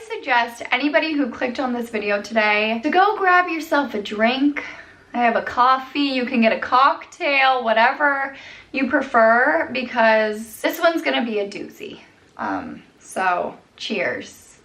suggest anybody who clicked on this video today to go grab yourself a drink. I have a coffee, you can get a cocktail, whatever you prefer, because this one's gonna be a doozy. So cheers,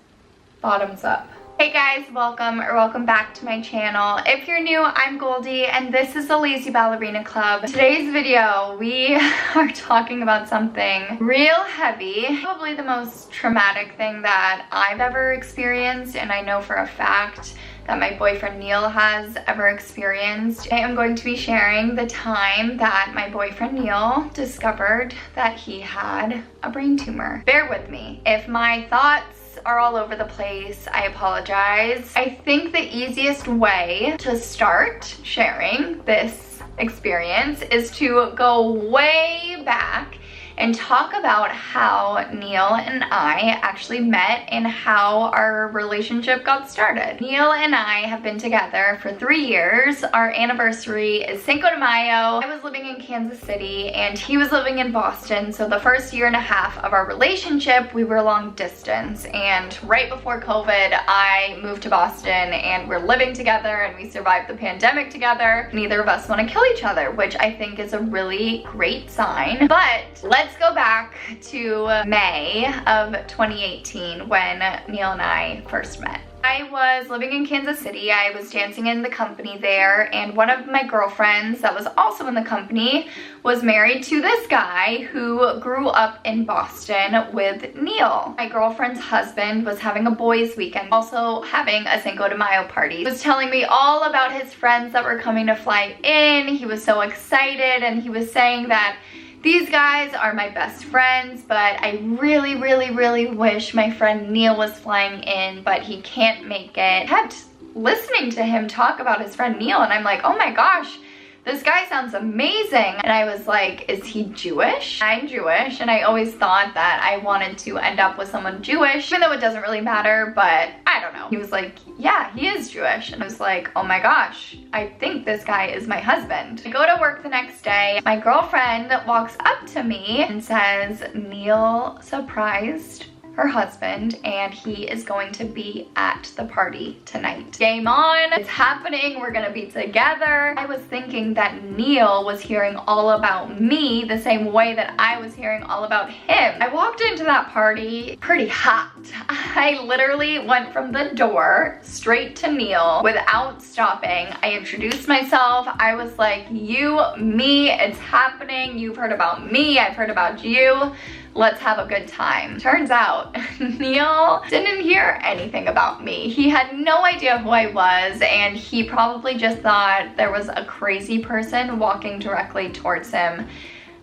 bottoms up. Hey guys, welcome back to my channel. If you're new, I'm Goldie and this is the Lazy Ballerina Club. Today's video, we are talking about something real heavy, probably the most traumatic thing that I've ever experienced, and I know for a fact that my boyfriend Neil has ever experienced. I am going to be sharing the time that my boyfriend Neil discovered that he had a brain tumor. Bear with me. If my thoughts are all over the place, I apologize. I think the easiest way to start sharing this experience is to go way back and talk about how Neil and I actually met and how our relationship got started. Neil and I have been together for 3 years. Our anniversary is Cinco de Mayo. I was living in Kansas City and he was living in Boston, so the first year and a half of our relationship, we were long distance. And right before COVID, I moved to Boston and we're living together and we survived the pandemic together. Neither of us want to kill each other, which I think is a really great sign. But let's go back to May of 2018 when Neil and I first met. I was living in Kansas City. I was dancing in the company there, and one of my girlfriends that was also in the company was married to this guy who grew up in Boston with Neil. My girlfriend's husband was having a boys' weekend, also having a Cinco de Mayo party. He was telling me all about his friends that were coming to fly in. He was so excited, and he was saying that these guys are my best friends, but I really wish my friend Neil was flying in, but he can't make it. I kept listening to him talk about his friend Neil, and I'm like, oh my gosh, this guy sounds amazing. And I was like, is he Jewish? I'm Jewish, and I always thought that I wanted to end up with someone Jewish, even though it doesn't really matter, but I don't know. He was like, yeah, he is Jewish. And I was like, oh my gosh, I think this guy is my husband. I go to work the next day. My girlfriend walks up to me and says, Neil surprised her husband and he is going to be at the party tonight. Game on, it's happening, we're gonna be together. I was thinking that Neil was hearing all about me the same way that I was hearing all about him. I walked into that party pretty hot. I literally went from the door straight to Neil without stopping. I introduced myself. I was like, you, me, it's happening. You've heard about me, I've heard about you. Let's have a good time. Turns out, Neil didn't hear anything about me. He had no idea who I was, and he probably just thought there was a crazy person walking directly towards him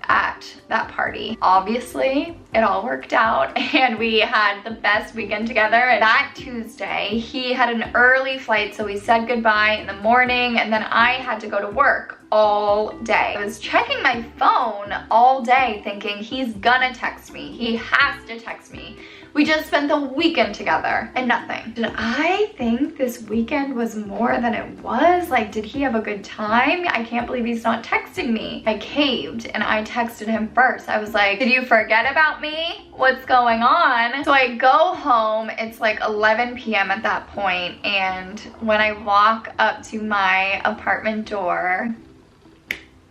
at that party. Obviously, it all worked out and we had the best weekend together. And that Tuesday, he had an early flight, so we said goodbye in the morning, and then I had to go to work all day. I was checking my phone all day thinking he's gonna text me. He has to text me. We just spent the weekend together and nothing. Did I think this weekend was more than it was? Like, did he have a good time? I can't believe he's not texting me. I caved and I texted him first. I was like, did you forget about me? What's going on? So I go home, it's like 11 p.m. at that point, and when I walk up to my apartment door,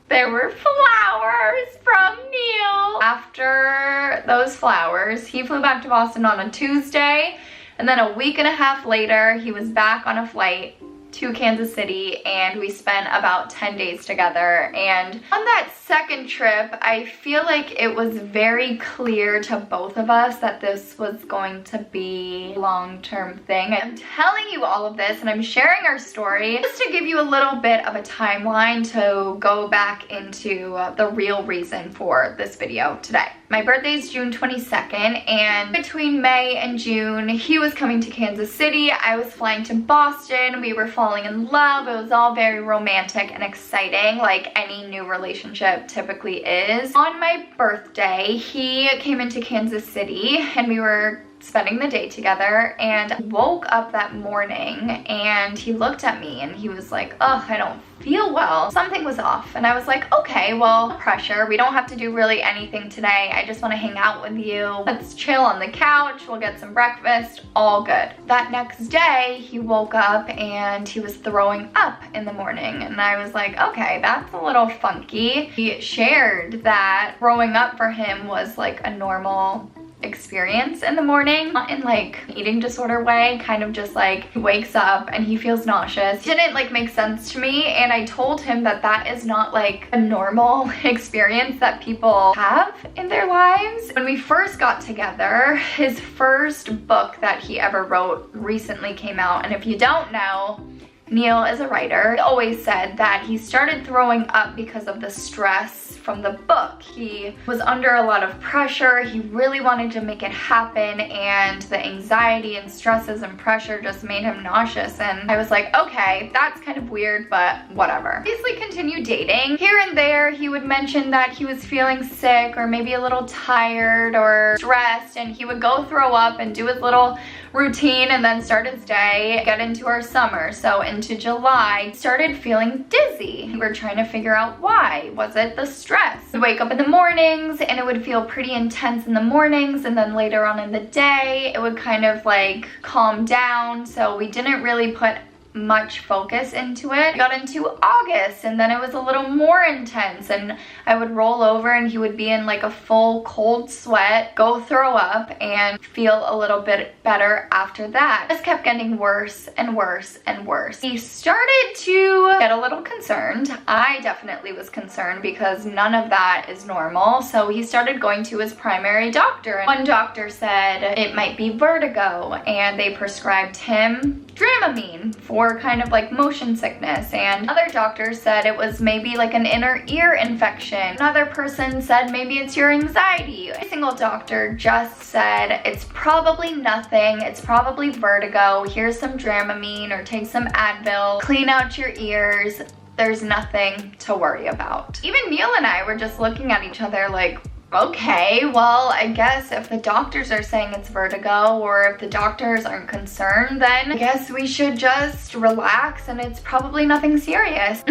there were flowers from Neil. After those flowers, he flew back to Boston on a Tuesday, and then a week and a half later, he was back on a flight to Kansas City, and we spent about 10 days together. And on that second trip, I feel like it was very clear to both of us that this was going to be a long-term thing. I'm telling you all of this and I'm sharing our story just to give you a little bit of a timeline to go back into the real reason for this video today. My birthday is June 22nd, and between May and June, he was coming to Kansas City. I was flying to Boston. We were falling in love. It was all very romantic and exciting, like any new relationship typically is. On my birthday, he came into Kansas City and we were spending the day together, and woke up that morning and he looked at me and he was like, "Ugh, I don't feel well." Something was off. And I was like, okay, well, no pressure. We don't have to do really anything today. I just want to hang out with you. Let's chill on the couch. We'll get some breakfast. All good. That next day, he woke up and he was throwing up in the morning. And I was like, okay, that's a little funky. He shared that throwing up for him was like a normal experience in the morning, not in like eating disorder way, kind of just like he wakes up and he feels nauseous. It didn't like make sense to me, and I told him that that is not like a normal experience that people have in their lives. When we first got together, his first book that he ever wrote recently came out, and if you don't know, Neil is a writer. He always said that he started throwing up because of the stress from the book. He was under a lot of pressure. He really wanted to make it happen, and the anxiety and stresses and pressure just made him nauseous. And I was like, okay, that's kind of weird, but whatever. Basically continued dating. Here and there, he would mention that he was feeling sick or maybe a little tired or stressed, and he would go throw up and do his little routine and then start his day, get into our summer. So into July, started feeling dizzy. We were trying to figure out why. Was it the stress? I'd wake up in the mornings and it would feel pretty intense in the mornings, and then later on in the day, it would kind of like calm down. So we didn't really put much focus into it. We got into August and then it was a little more intense, and I would roll over and he would be in like a full cold sweat, go throw up, and feel a little bit better after that. It just kept getting worse and worse and worse. He started to get a little concerned. I definitely was concerned because none of that is normal. So he started going to his primary doctor, and one doctor said it might be vertigo, and they prescribed him Dramamine for kind of like motion sickness, and other doctors said it was maybe like an inner ear infection. Another person said maybe it's your anxiety. Every single doctor just said it's probably nothing, it's probably vertigo, here's some Dramamine or take some Advil, clean out your ears, there's nothing to worry about. Even Neil and I were just looking at each other like, okay, well, I guess if the doctors are saying it's vertigo, or if the doctors aren't concerned, then I guess we should just relax and it's probably nothing serious.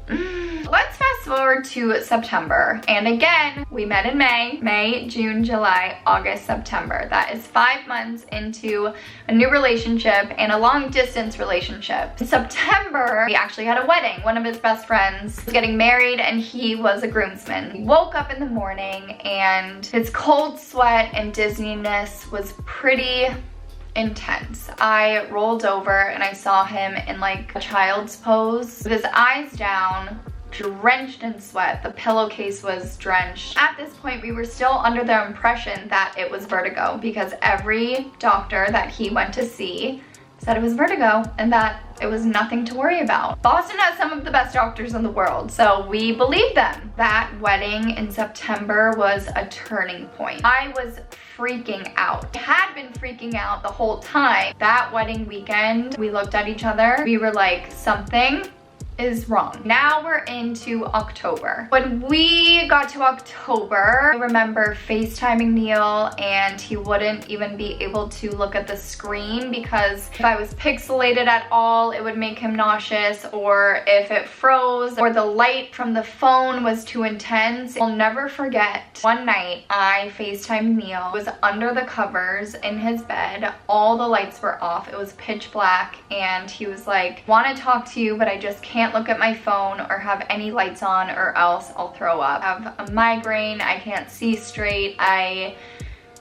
Let's fast forward to September. And again, we met in May, June, July, August, September. That is 5 months into a new relationship and a long distance relationship. In September, we actually had a wedding. One of his best friends was getting married and he was a groomsman. He woke up in the morning and his cold sweat and dizziness was pretty intense. I rolled over and I saw him in like a child's pose with his eyes down, drenched in sweat. The pillowcase was drenched. At this point, we were still under the impression that it was vertigo because every doctor that he went to see said it was vertigo and that it was nothing to worry about. Boston has some of the best doctors in the world, so we believed them. That wedding in September was a turning point. I was freaking out. I had been freaking out the whole time. That wedding weekend, we looked at each other. We were like, something is wrong. Now we're into October. When we got to October, I remember FaceTiming Neil and he wouldn't even be able to look at the screen because if I was pixelated at all, it would make him nauseous, or if it froze or the light from the phone was too intense. I'll never forget one night I FaceTimed Neil. He was under the covers in his bed. All the lights were off. It was pitch black and he was like, want to talk to you, but I just can't look at my phone or have any lights on or else I'll throw up. I have a migraine, I can't see straight, I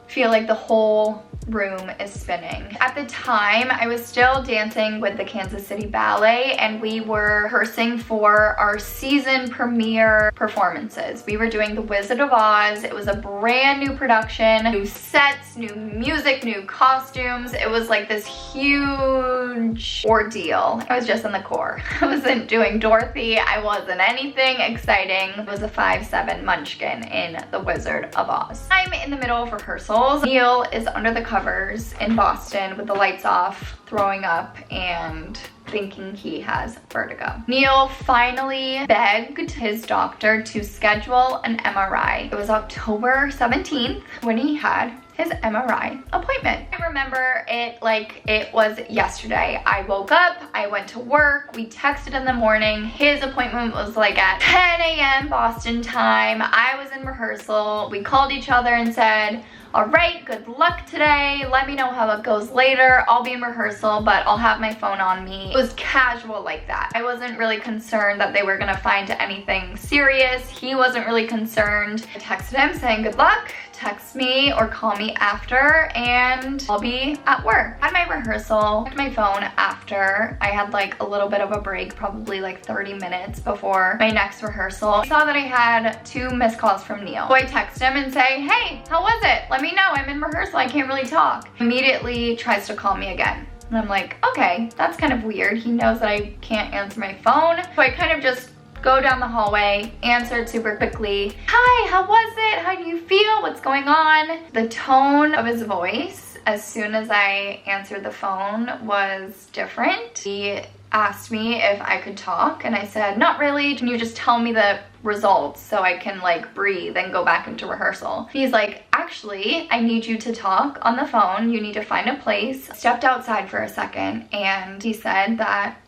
feel like the whole room is spinning. At the time, I was still dancing with the Kansas City Ballet and we were rehearsing for our season premiere performances. We were doing The Wizard of Oz. It was a brand new production, new sets, new music, new costumes. It was like this huge ordeal. I was just in the core. I wasn't doing Dorothy. I wasn't anything exciting. It was a 5'7" munchkin in The Wizard of Oz. I'm in the middle of rehearsals. Neil is under the covers in Boston with the lights off, throwing up and thinking he has vertigo. Neil finally begged his doctor to schedule an MRI. It was October 17th when he had his MRI appointment. I remember it like it was yesterday. I woke up, I went to work, we texted in the morning. His appointment was like at 10 a.m. Boston time. I was in rehearsal. We called each other and said, all right, good luck today. Let me know how it goes later. I'll be in rehearsal, but I'll have my phone on me. It was casual like that. I wasn't really concerned that they were gonna find anything serious. He wasn't really concerned. I texted him saying good luck. Text me or call me after and I'll be at work. I had my rehearsal, checked my phone after. I had like a little bit of a break, probably like 30 minutes before my next rehearsal. I saw that I had 2 missed calls from Neil. So I text him and say, hey, how was it? Let me know, I'm in rehearsal, I can't really talk. Immediately tries to call me again. And I'm like, okay, that's kind of weird. He knows that I can't answer my phone. So I kind of just go down the hallway, answered super quickly. Hi, how was it? How do you feel? What's going on? The tone of his voice as soon as I answered the phone was different. He asked me if I could talk and I said, not really. Can you just tell me the results so I can like breathe and go back into rehearsal? He's like, actually, I need you to talk on the phone. You need to find a place. Stepped outside for a second and he said that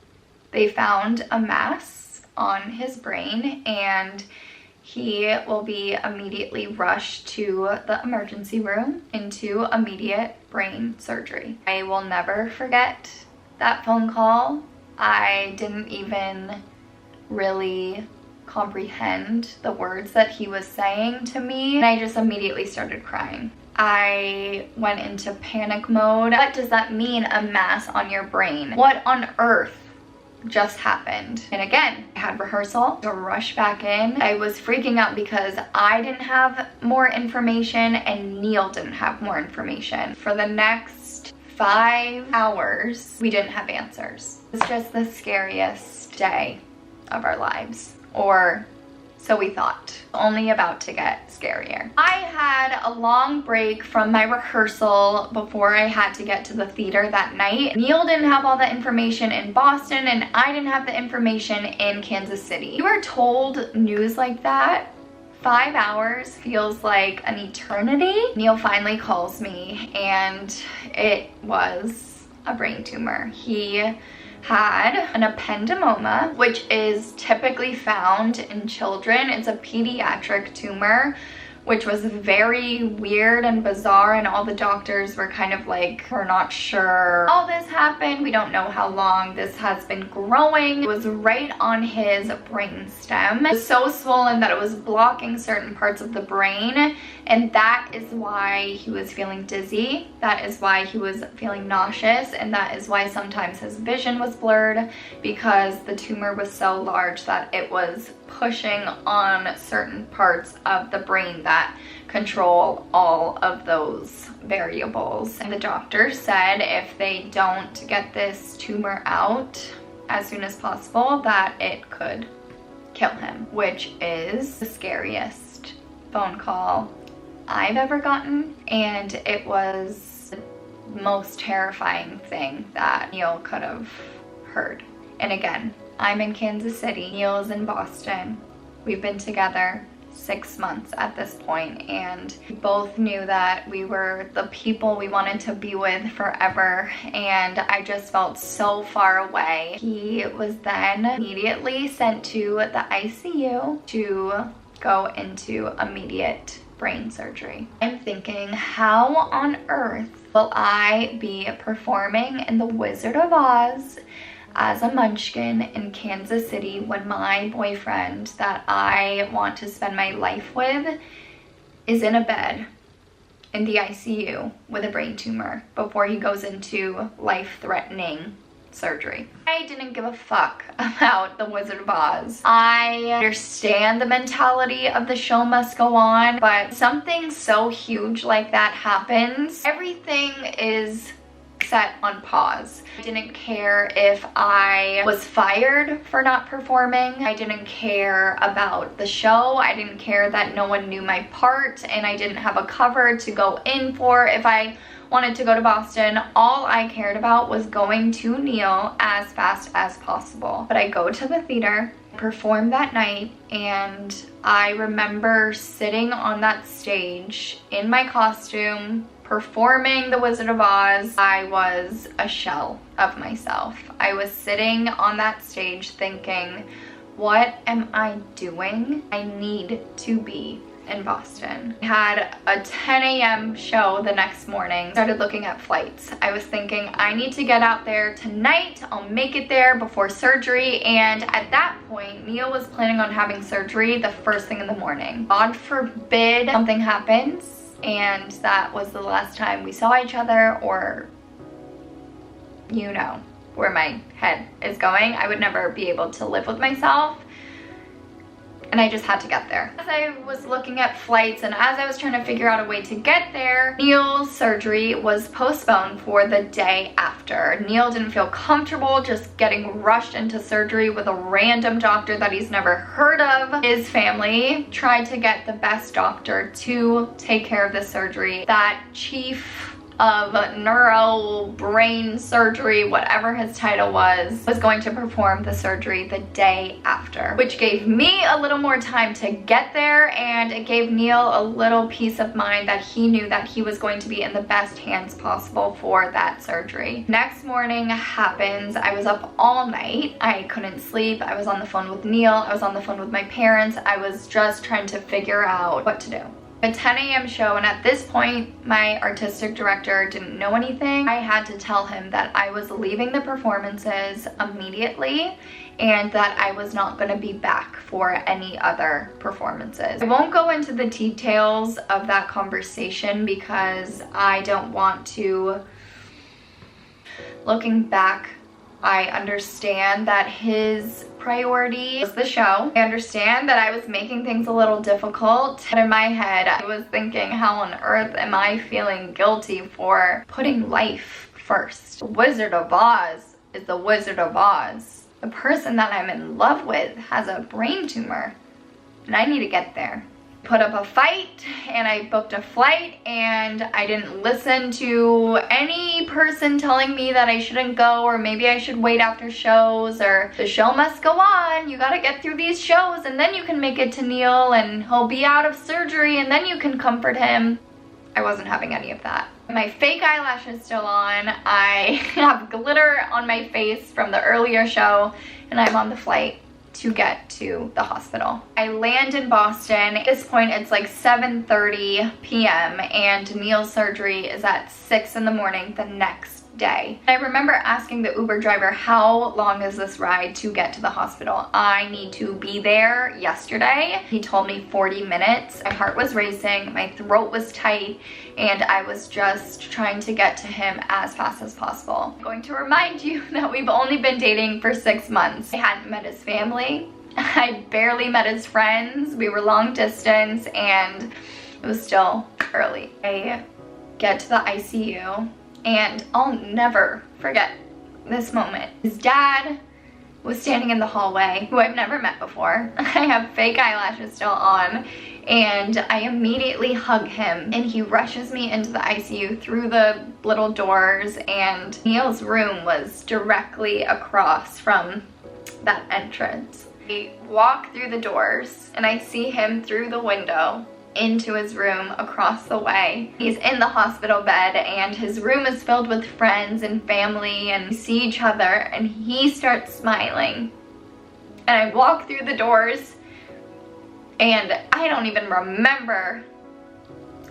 they found a mass on his brain and he will be immediately rushed to the emergency room into immediate brain surgery. I will never forget that phone call. I didn't even really comprehend the words that he was saying to me and I just immediately started crying. I went into panic mode. What does that mean, a mass on your brain? What on earth just happened? And again, I had rehearsal to rush back in. I was freaking out because I didn't have more information and Neil didn't have more information. For the next 5 hours, we didn't have answers. It was just the scariest day of our lives, or so we thought. Only about to get scarier. I had a long break from my rehearsal before I had to get to the theater that night. Neil didn't have all the information in Boston and I didn't have the information in Kansas City. You are told news like that, 5 hours feels like an eternity. Neil finally calls me and it was a brain tumor. He had an ependymoma, which is typically found in children. It's a pediatric tumor, which was very weird and bizarre, and all the doctors were kind of like, we're not sure how this happened. We don't know how long this has been growing. It was right on his brain stem. It was so swollen that it was blocking certain parts of the brain, and that is why he was feeling dizzy. That is why he was feeling nauseous, and that is why sometimes his vision was blurred, because the tumor was so large that it was pushing on certain parts of the brain that control all of those variables. And the doctor said if they don't get this tumor out as soon as possible, that it could kill him, which is the scariest phone call I've ever gotten. And it was the most terrifying thing that Neil could have heard. And again, I'm in Kansas City, Neil is in Boston. We've been together 6 months at this point, and we both knew that we were the people we wanted to be with forever, and I just felt so far away. He was then immediately sent to the ICU to go into immediate brain surgery. I'm thinking, how on earth will I be performing in The Wizard of Oz as a munchkin in Kansas City when my boyfriend that I want to spend my life with is in a bed in the ICU with a brain tumor before he goes into life-threatening surgery? I didn't give a fuck about The Wizard of Oz. I understand the mentality of the show must go on, but something so huge like that happens, everything is set on pause. I didn't care if I was fired for not performing. I didn't care about the show. I didn't care that no one knew my part and I didn't have a cover to go in for if I wanted to go to Boston. All I cared about was going to Neil as fast as possible. But I go to the theater, perform that night, and I remember sitting on that stage in my costume, performing The Wizard of Oz, I was a shell of myself. I was sitting on that stage thinking, what am I doing? I need to be in Boston. I had a 10 a.m. show the next morning. Started looking at flights. I was thinking, I need to get out there tonight. I'll make it there before surgery. And at that point, Neil was planning on having surgery the first thing in the morning. God forbid something happens and that was the last time we saw each other, or you know where my head is going. I would never be able to live with myself. And I just had to get there. As I was looking at flights and as I was trying to figure out a way to get there, Neil's surgery was postponed for the day after. Neil didn't feel comfortable just getting rushed into surgery with a random doctor that he's never heard of. His family tried to get the best doctor to take care of the surgery. That chief of neuro brain surgery, whatever his title was going to perform the surgery the day after, which gave me a little more time to get there, and it gave Neil a little peace of mind that he knew that he was going to be in the best hands possible for that surgery. Next morning happens. I was up all night. I couldn't sleep. I was on the phone with Neil. I was on the phone with my parents. I was just trying to figure out what to do. A 10 a.m. show, and at this point my artistic director didn't know anything. I had to tell him that I was leaving the performances immediately and that I was not going to be back for any other performances. I won't go into the details of that conversation because I don't want to. Looking back, I understand that his priority was the show. I understand that I was making things a little difficult, but in my head I was thinking, how on earth am I feeling guilty for putting life first? The Wizard of Oz is the Wizard of Oz. The person that I'm in love with has a brain tumor and I need to get there. Put up a fight and I booked a flight, and I didn't listen to any person telling me that I shouldn't go, or maybe I should wait after shows, or the show must go on, you gotta get through these shows and then you can make it to Neil and he'll be out of surgery and then you can comfort him. I wasn't having any of that. My fake eyelashes still on. I have glitter on my face from the earlier show, and I'm on the flight to get to the hospital. I land in Boston. At this point it's like 7:30 p.m. and Neil's surgery is at 6 in the morning the next day. I remember asking the Uber driver, how long is this ride to get to the hospital? I need to be there yesterday. He told me 40 minutes. My heart was racing, my throat was tight, and I was just trying to get to him as fast as possible. I'm going to remind you that we've only been dating for 6 months. I hadn't met his family. I barely met his friends. We were long distance and it was still early. I get to the ICU and I'll never forget this moment. His dad was standing in the hallway, who I've never met before. I have fake eyelashes still on, and I immediately hug him and he rushes me into the ICU through the little doors, and Neil's room was directly across from that entrance. I walk through the doors and I see him through the window into his room across the way. He's in the hospital bed and his room is filled with friends and family, and we see each other and he starts smiling. And I walk through the doors and I don't even remember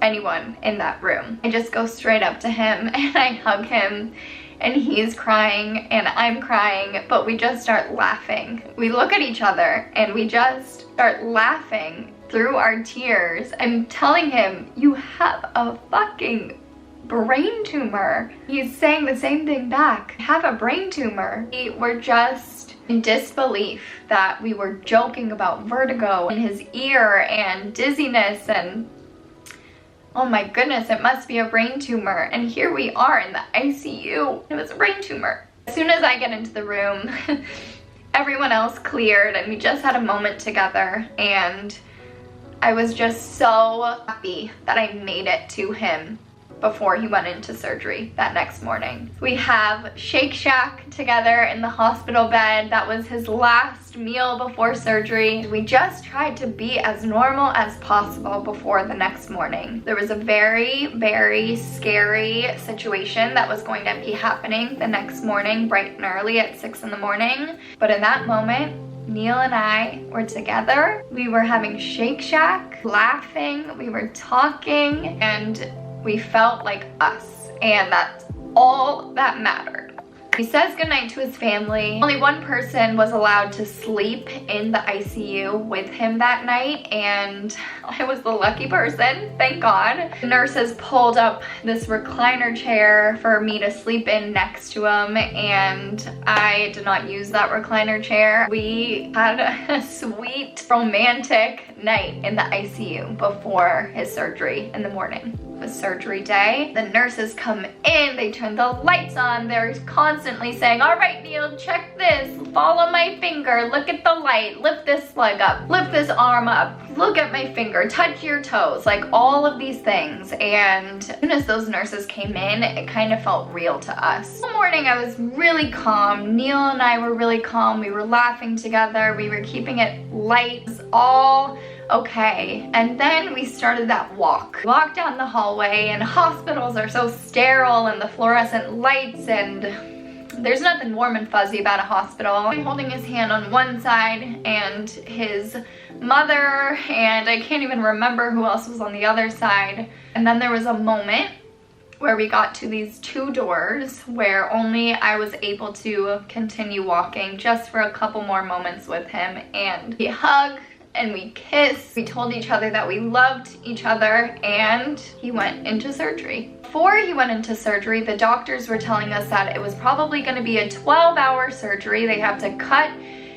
anyone in that room. I just go straight up to him and I hug him, and he's crying and I'm crying, but we just start laughing. We look at each other and we just start laughing through our tears. I'm telling him, you have a fucking brain tumor. He's saying the same thing back. I have a brain tumor. We were just in disbelief that we were joking about vertigo in his ear and dizziness, and oh my goodness, it must be a brain tumor. And here we are in the ICU. It was a brain tumor. As soon as I get into the room, everyone else cleared and we just had a moment together, and I was just so happy that I made it to him before he went into surgery that next morning. We have Shake Shack together in the hospital bed. That was his last meal before surgery. We just tried to be as normal as possible before the next morning. There was a very, very scary situation that was going to be happening the next morning, bright and early at 6 in the morning. But in that moment, Neil and I were together. We were having Shake Shack, laughing, we were talking, and we felt like us. And that's all that mattered. He says goodnight to his family. Only one person was allowed to sleep in the ICU with him that night, and I was the lucky person, thank God. The nurses pulled up this recliner chair for me to sleep in next to him, and I did not use that recliner chair. We had a sweet, romantic night in the ICU before his surgery in the morning. It was surgery day. The nurses come in, they turn the lights on, they're constantly saying, all right, Neil, check this, follow my finger, look at the light, lift this leg up, lift this arm up, look at my finger, touch your toes, like all of these things. And as soon as those nurses came in, it kind of felt real to us. One morning I was really calm. Neil and I were really calm. We were laughing together. We were keeping it light. It was all okay. And then we started that walk. We walked down the hallway, and hospitals are so sterile, and the fluorescent lights, and there's nothing warm and fuzzy about a hospital. I'm holding his hand on one side and his mother, and I can't even remember who else was on the other side. And then there was a moment where we got to these two doors where only I was able to continue walking just for a couple more moments with him, and we hugged and we kissed. We told each other that we loved each other, and he went into surgery. Before he went into surgery, the doctors were telling us that it was probably going to be a 12-hour surgery. They have to cut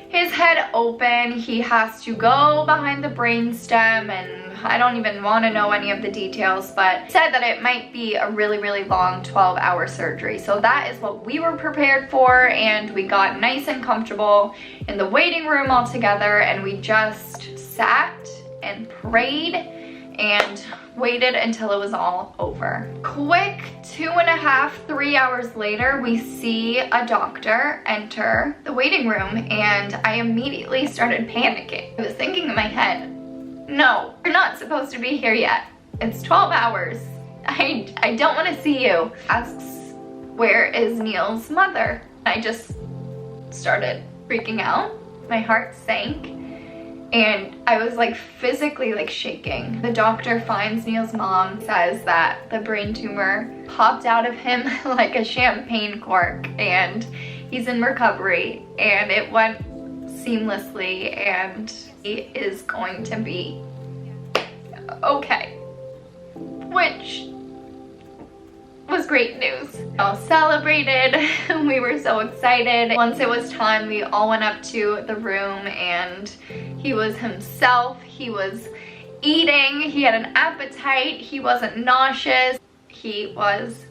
his head open. He has to go behind the brainstem, and I don't even want to know any of the details, but said that it might be a really, really long 12-hour surgery. So that is what we were prepared for, and we got nice and comfortable in the waiting room all together, and we just sat and prayed and waited until it was all over. Quick 2.5, 3 hours later, we see a doctor enter the waiting room, and I immediately started panicking. I was thinking in my head, no, you're not supposed to be here yet. It's 12 hours. I don't want to see you. Asks, where is Neil's mother? I just started freaking out. My heart sank, and I was like physically like shaking. The doctor finds Neil's mom, says that the brain tumor popped out of him like a champagne cork, and he's in recovery, and it went seamlessly, and he is going to be okay, which was great news. We all celebrated. We were so excited. Once it was time, we all went up to the room, and he was himself. He was eating. He had an appetite. He wasn't nauseous. He was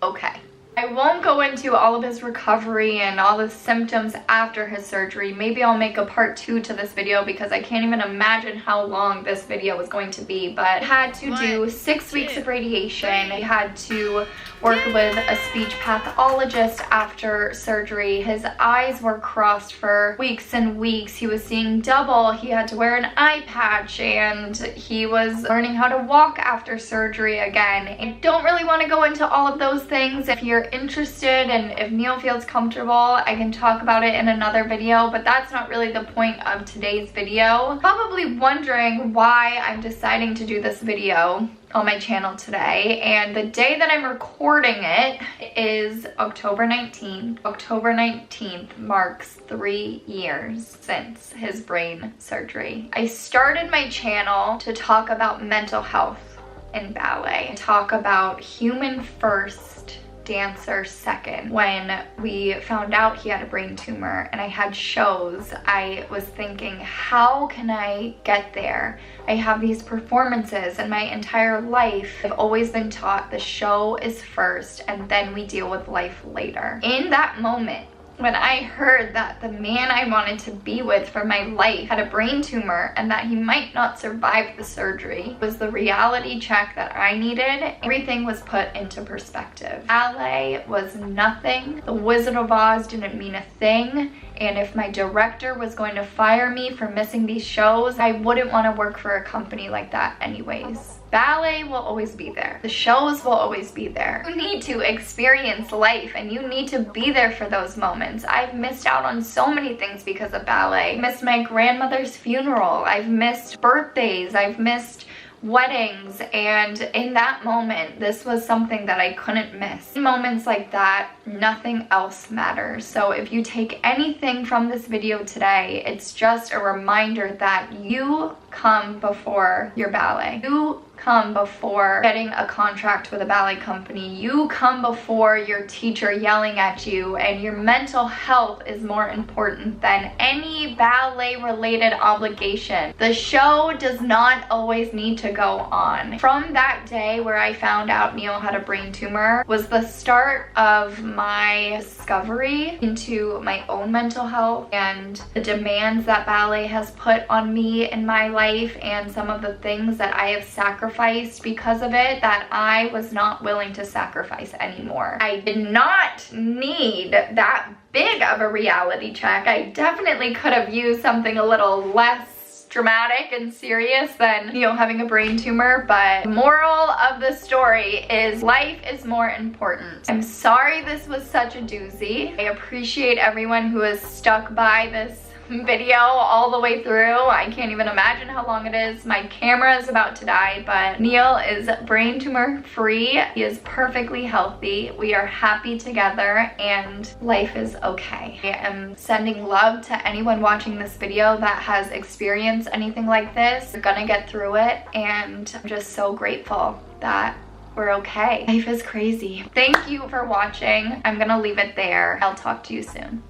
okay. I won't go into all of his recovery and all the symptoms after his surgery. Maybe I'll make a part 2 to this video, because I can't even imagine how long this video was going to be. But I had to do 6 weeks of radiation. I had to work with a speech pathologist after surgery. His eyes were crossed for weeks and weeks. He was seeing double. He had to wear an eye patch, and he was learning how to walk after surgery again. I don't really want to go into all of those things. If you're interested and if Neil feels comfortable, I can talk about it in another video, but that's not really the point of today's video. Probably wondering why I'm deciding to do this video on my channel today, and the day that I'm recording it is October 19th. October 19th marks 3 years since his brain surgery. I started my channel to talk about mental health in ballet, talk about human first, dancer second. When we found out he had a brain tumor and I had shows, I was thinking, how can I get there? I have these performances, and my entire life I've always been taught the show is first and then we deal with life later. In that moment, When I heard that the man I wanted to be with for my life had a brain tumor and that he might not survive the surgery, was the reality check that I needed. Everything was put into perspective. Ballet was nothing. The Wizard of Oz didn't mean a thing. And if my director was going to fire me for missing these shows, I wouldn't want to work for a company like that anyways. Ballet will always be there. The shows will always be there. You need to experience life and you need to be there for those moments. I've missed out on so many things because of ballet. I missed my grandmother's funeral. I've missed birthdays. I've missed weddings, and in that moment this was something that I couldn't miss. In moments like that, nothing else matters. So if you take anything from this video today, it's just a reminder that you come before your ballet. You come before getting a contract with a ballet company. You come before your teacher yelling at you, and your mental health is more important than any ballet related obligation. The show does not always need to go on. From that day where I found out Neil had a brain tumor was the start of my discovery into my own mental health and the demands that ballet has put on me in my life, and some of the things that I have sacrificed because of it that I was not willing to sacrifice anymore. I did not need that big of a reality check. I definitely could have used something a little less dramatic and serious than, you know, having a brain tumor, but the moral of the story is life is more important. I'm sorry this was such a doozy. I appreciate everyone who has stuck by this video all the way through. I can't even imagine how long it is. My camera is about to die, but Neil is brain tumor free. He is perfectly healthy. We are happy together and life is okay. I am sending love to anyone watching this video that has experienced anything like this. You're gonna get through it, and I'm just so grateful that we're okay. Life is crazy. Thank you for watching. I'm gonna leave it there. I'll talk to you soon.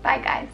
Bye guys.